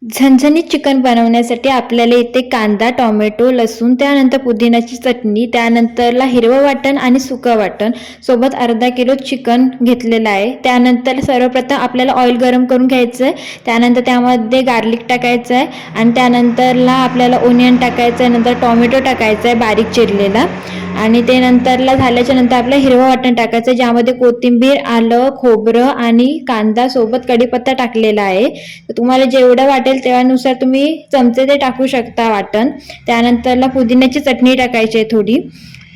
झणझणीत चिकन बनवण्यासाठी आपल्याला इथे कांदा, टोमॅटो, लसूण, त्यानंतर पुदिन्याची चटणी, त्यानंतरला हिरवं वाटण आणि सुकं वाटण सोबत अर्धा किलो चिकन घेतलेलं आहे. त्यानंतर सर्वप्रथम आपल्याला ऑइल गरम करून घ्यायचं आहे. त्यानंतर त्यामध्ये गार्लिक टाकायचं आहे आणि त्यानंतरला आपल्याला ओनियन टाकायचं आहे. नंतर टोमॅटो टाकायचा आहे बारीक चिरलेला आणि ते नंतरला झाल्याच्या नंतर आपलं हिरवं वाटण टाकायचं, ज्यामध्ये कोथिंबीर, आलं, खोबरं आणि कांदा सोबत कढीपत्ता टाकलेला आहे. तर तुम्हाला जेवढं वाटेल त्यानुसार तुम्ही चमचे ते टाकू शकता वाटण. त्यानंतरला पुदिन्याची चटणी टाकायची आहे थोडी,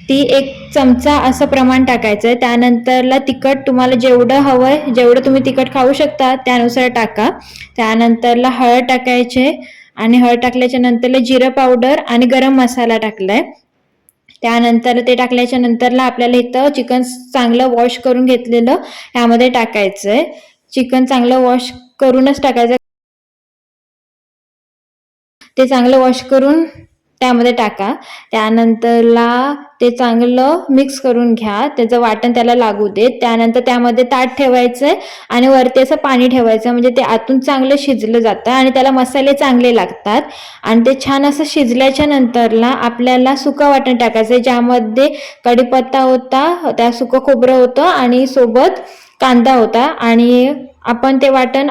ती 1 चमचा असं प्रमाण टाकायचं आहे. त्यानंतरला तिखट तुम्हाला जेवढं हवं आहे, जेवढं तुम्ही तिखट खाऊ शकता त्यानुसार टाका. त्यानंतरला हळद टाकायचे आणि हळद टाकल्याच्या नंतरला जिरं पावडर आणि गरम मसाला टाकलाय. त्यानंतर ते टाकल्याच्या नंतरला आपल्याला इथं चिकन चांगलं वॉश करून घेतलेलं यामध्ये टाकायचंय. चिकन चांगलं वॉश करूनच टाकायचं. ते चांगलं वॉश करून त्यामध्ये टाका. त्यानंतरला ते चांगलं मिक्स करून घ्या, त्याचं वाटण त्याला लागू दे. त्यानंतर त्यामध्ये ताट ठेवायचंय आणि वरती असं पाणी ठेवायचं, म्हणजे ते आतून चांगलं शिजलं जातं आणि त्याला मसाले चांगले लागतात. आणि ते छान असं शिजल्याच्या नंतरला आपल्याला सुकं वाटण टाकायचं, ज्यामध्ये कढीपत्ता होता, त्या सुकं खोबरं होतं आणि सोबत कांदा होता. आणि आपण ते वाटण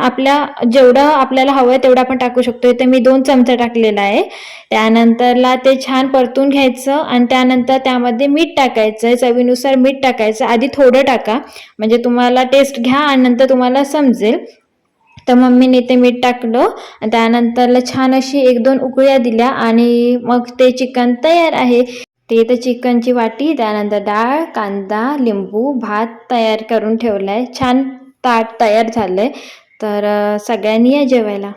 जेवढं आपल्याला हवंय तेवढं आपण टाकू शकतो. इथे मी 2 चमचे टाकलेला आहे. त्यानंतरला ते छान परतून घ्यायचं आणि त्यानंतर त्यामध्ये मीठ टाकायचं, चवीनुसार मीठ टाकायचं. आधी थोडं टाका, म्हणजे तुम्हाला टेस्ट घ्या आणि नंतर तुम्हाला समजेल. तर मम्मीने ते मीठ टाकलं आणि त्यानंतरला छान अशी 1-2 उकळ्या दिल्या आणि मग ते चिकन तयार आहे. ते तर चिकनची वाटी, त्यानंतर डाळ, कांदा, लिंबू, भात तयार करून ठेवलाय. छान ताट तयार झालंय. तर सगळ्यांनी या जेवायला.